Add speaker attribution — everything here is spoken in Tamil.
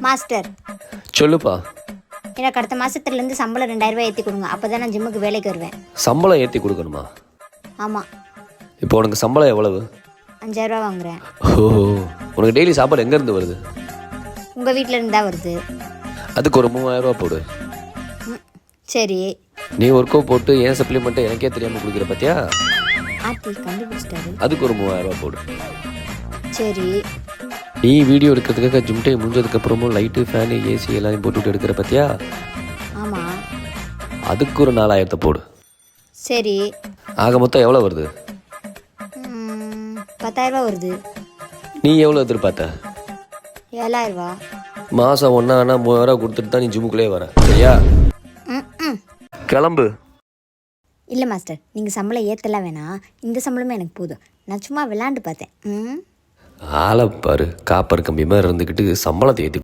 Speaker 1: மாஸ்டர்,
Speaker 2: சொல்லுப்பா.
Speaker 1: எனக்கு அடுத்த மாதத்துலேருந்து சம்பளம் 2000 ரூபாய் ஏற்றி கொடுங்க. அப்போ தான் நான் ஜிம்முக்கு வேலைக்கு வருவேன்.
Speaker 2: சம்பளம் ஏற்றி கொடுக்கணுமா?
Speaker 1: ஆமாம்,
Speaker 2: இப்போ உனக்கு சம்பளம் எவ்வளவு?
Speaker 1: 5000 ரூபா வாங்குறேன்.
Speaker 2: ஓஹோ, உனக்கு டெய்லி சாப்பாடு எங்கேருந்து வருது?
Speaker 1: உங்கள் வீட்டில் இருந்தா வருது.
Speaker 2: அதுக்கு ஒரு 3000 ரூபா போடு.
Speaker 1: சரி.
Speaker 2: நீ ஒர்க்கோ போட்டு ஏன் சப்ளிமெண்ட்டை எனக்கே தெரியாமல் கொடுக்குற பார்த்தியா?
Speaker 1: ஆத்தி கண்டுபிடிச்சிட்டாரு.
Speaker 2: அதுக்கு ஒரு 3000 ரூபா போடு.
Speaker 1: சரி.
Speaker 2: நீ வீடியோ எடுக்கிறதுக்காக ஜிம் டைம் முடிஞ்சதுக்கப்புறமும் லைட்டு ஃபேனு ஏசி எல்லாத்தையும் போட்டுவிட்டு எடுக்கிற பார்த்தியா?
Speaker 1: ஆமாம்.
Speaker 2: அதுக்கு ஒரு 4000 போடு.
Speaker 1: சரி.
Speaker 2: ஆக மொத்தம் எவ்வளோ வருது?
Speaker 1: 10,000 ரூபா வருது.
Speaker 2: நீ எவ்வளோ எதிர்பார்த்த?
Speaker 1: 7000 ரூபா.
Speaker 2: மாதம் ஒன்றா ஆனால் 3000 ரூபா கொடுத்துட்டு தான் நீ ஜிம்முக்குள்ளே வர, சரியா? கிளம்பு.
Speaker 1: இல்லை மாஸ்டர், நீங்கள் சம்பளம் ஏற்றலாம் வேணாம். இந்த சம்பளமே எனக்கு போதும். நான் சும்மா விளாண்டு பார்த்தேன்.
Speaker 2: ஆளப்பாரு, காப்பர் கம்பி மாதிரி இருந்துக்கிட்டு சம்பளத்தை ஏற்றி